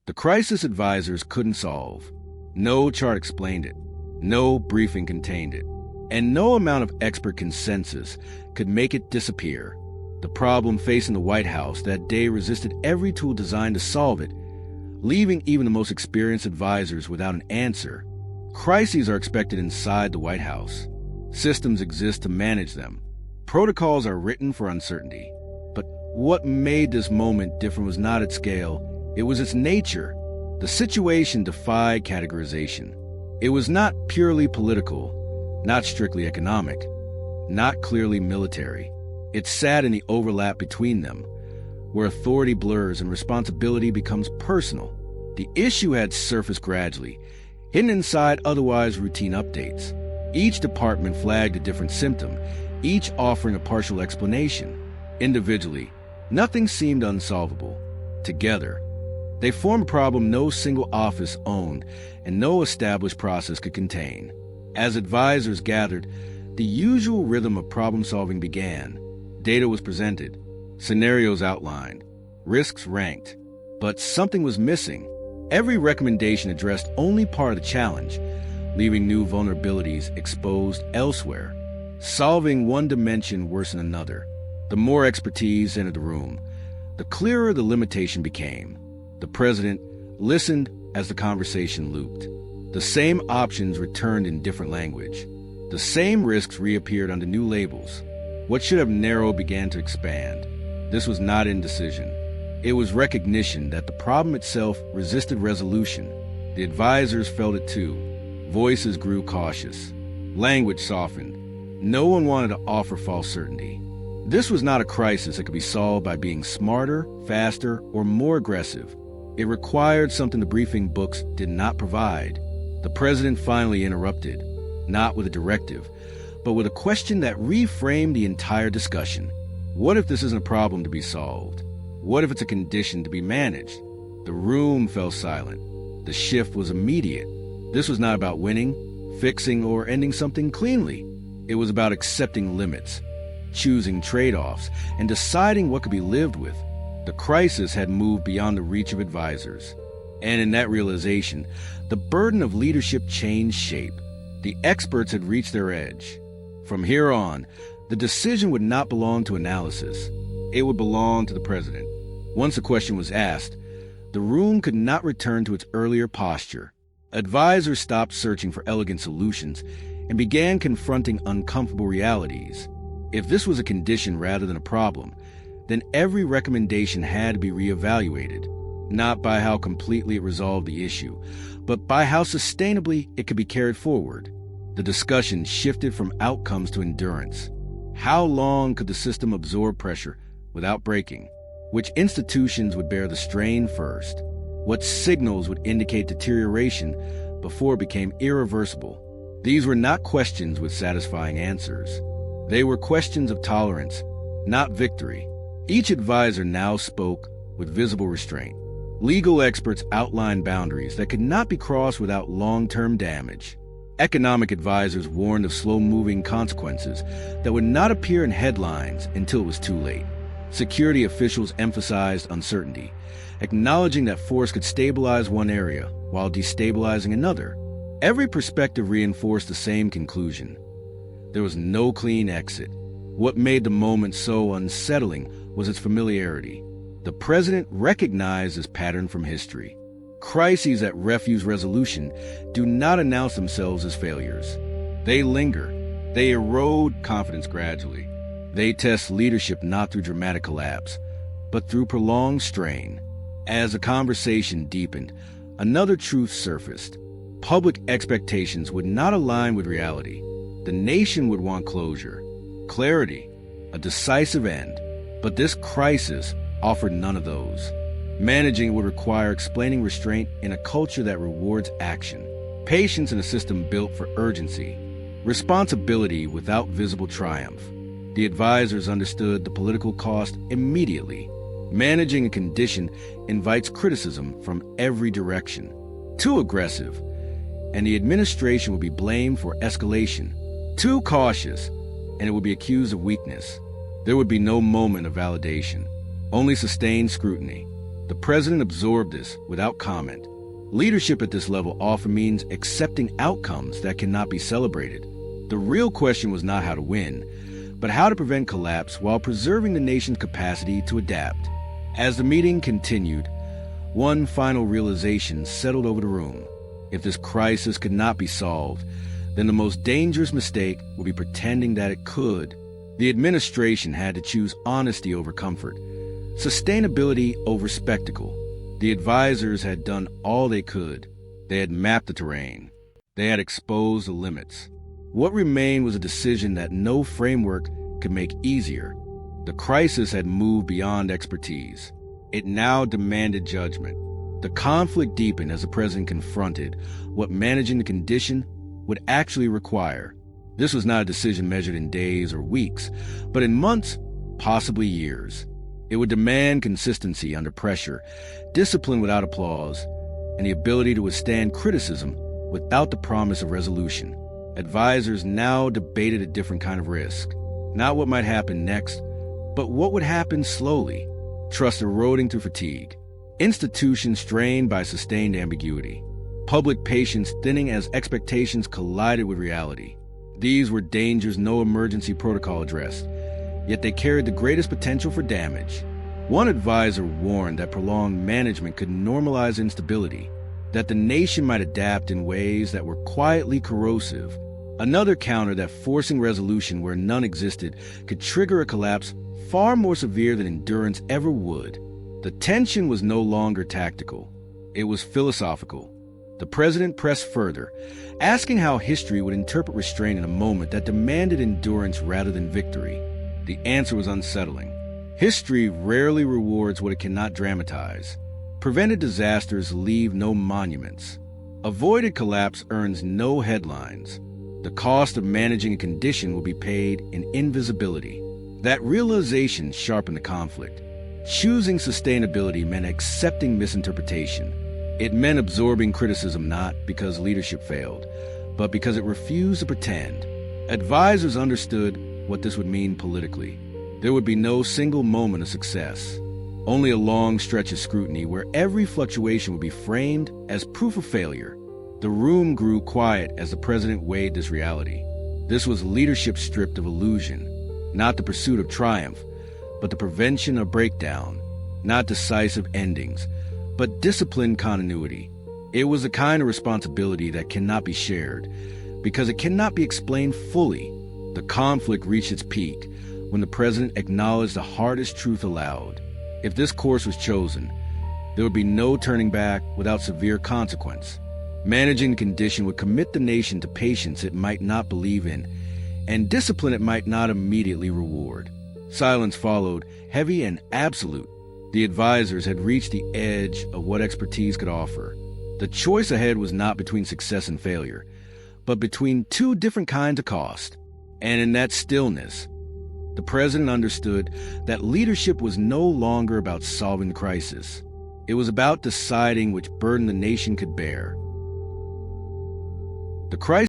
The crisis advisors couldn't solve. No chart explained it. No briefing contained it. And no amount of expert consensus could make it disappear. The problem facing the White House that day resisted every tool designed to solve it, leaving even the most experienced advisors without an answer. Crises are expected inside the White House. Systems exist to manage them. Protocols are written for uncertainty. But what made this moment different was not its scale, it was its nature. The situation defied categorization. It was not purely political, not strictly economic, not clearly military. It sat in the overlap between them, where authority blurs and responsibility becomes personal. The issue had surfaced gradually, hidden inside otherwise routine updates. Each department flagged a different symptom, each offering a partial explanation. Individually, nothing seemed unsolvable. Together, they formed a problem no single office owned and no established process could contain. As advisors gathered, the usual rhythm of problem-solving began. Data was presented, scenarios outlined, risks ranked, but something was missing. Every recommendation addressed only part of the challenge, leaving new vulnerabilities exposed elsewhere. Solving one dimension worsened another. The more expertise entered the room, the clearer the limitation became. The president listened as the conversation looped. The same options returned in different language. The same risks reappeared under new labels. What should have narrowed began to expand. This was not indecision. It was recognition that the problem itself resisted resolution. The advisors felt it too. Voices grew cautious. Language softened. No one wanted to offer false certainty. This was not a crisis that could be solved by being smarter, faster, or more aggressive. It required something the briefing books did not provide. The president finally interrupted, not with a directive, but with a question that reframed the entire discussion. What if this isn't a problem to be solved? What if it's a condition to be managed? The room fell silent. The shift was immediate. This was not about winning, fixing, or ending something cleanly. It was about accepting limits, choosing trade-offs, and deciding what could be lived with. The crisis had moved beyond the reach of advisors. And in that realization, the burden of leadership changed shape. The experts had reached their edge. From here on, the decision would not belong to analysis. It would belong to the president. Once a question was asked, the room could not return to its earlier posture. Advisors stopped searching for elegant solutions and began confronting uncomfortable realities. If this was a condition rather than a problem, then every recommendation had to be reevaluated, not by how completely it resolved the issue, but by how sustainably it could be carried forward. The discussion shifted from outcomes to endurance. How long could the system absorb pressure without breaking? Which institutions would bear the strain first? What signals would indicate deterioration before it became irreversible? These were not questions with satisfying answers. They were questions of tolerance, not victory. Each advisor now spoke with visible restraint. Legal experts outlined boundaries that could not be crossed without long-term damage. Economic advisors warned of slow-moving consequences that would not appear in headlines until it was too late. Security officials emphasized uncertainty, acknowledging that force could stabilize one area while destabilizing another. Every perspective reinforced the same conclusion. There was no clean exit. What made the moment so unsettling was its familiarity. The president recognized this pattern from history. Crises that refuse resolution do not announce themselves as failures. They linger. They erode confidence gradually. They test leadership not through dramatic collapse, but through prolonged strain. As the conversation deepened, another truth surfaced. Public expectations would not align with reality. The nation would want closure, clarity, a decisive end. But this crisis offered none of those. Managing would require explaining restraint in a culture that rewards action, patience in a system built for urgency, responsibility without visible triumph. The advisors understood the political cost immediately. Managing a condition invites criticism from every direction. Too aggressive, and the administration will be blamed for escalation. Too cautious, and it will be accused of weakness. There would be no moment of validation, only sustained scrutiny. The president absorbed this without comment. Leadership at this level often means accepting outcomes that cannot be celebrated. The real question was not how to win, but how to prevent collapse while preserving the nation's capacity to adapt. As the meeting continued, one final realization settled over the room. If this crisis could not be solved, then the most dangerous mistake would be pretending that it could. The administration had to choose honesty over comfort, sustainability over spectacle. The advisors had done all they could. They had mapped the terrain. They had exposed the limits. What remained was a decision that no framework could make easier. The crisis had moved beyond expertise. It now demanded judgment. The conflict deepened as the president confronted what managing the condition would actually require. This was not a decision measured in days or weeks, but in months, possibly years. It would demand consistency under pressure, discipline without applause, and the ability to withstand criticism without the promise of resolution. Advisors now debated a different kind of risk. Not what might happen next, but what would happen slowly. Trust eroding through fatigue. Institutions strained by sustained ambiguity. Public patience thinning as expectations collided with reality. These were dangers no emergency protocol addressed, yet they carried the greatest potential for damage. One advisor warned that prolonged management could normalize instability, that the nation might adapt in ways that were quietly corrosive. Another countered that forcing resolution where none existed could trigger a collapse far more severe than endurance ever would. The tension was no longer tactical. It was philosophical. The president pressed further, asking how history would interpret restraint in a moment that demanded endurance rather than victory. The answer was unsettling. History rarely rewards what it cannot dramatize. Prevented disasters leave no monuments. Avoided collapse earns no headlines. The cost of managing a condition will be paid in invisibility. That realization sharpened the conflict. Choosing sustainability meant accepting misinterpretation. It meant absorbing criticism not because leadership failed, but because it refused to pretend. Advisors understood what this would mean politically. There would be no single moment of success, only a long stretch of scrutiny where every fluctuation would be framed as proof of failure. The room grew quiet as the president weighed this reality. This was leadership stripped of illusion, not the pursuit of triumph, but the prevention of breakdown, not decisive endings, but disciplined continuity. It was the kind of responsibility that cannot be shared, because it cannot be explained fully. The conflict reached its peak when the president acknowledged the hardest truth aloud. If this course was chosen, there would be no turning back without severe consequence. Managing the condition would commit the nation to patience it might not believe in, and discipline it might not immediately reward. Silence followed, heavy and absolute. The advisors had reached the edge of what expertise could offer. The choice ahead was not between success and failure, but between two different kinds of cost. And in that stillness, the president understood that leadership was no longer about solving the crisis. It was about deciding which burden the nation could bear. The crisis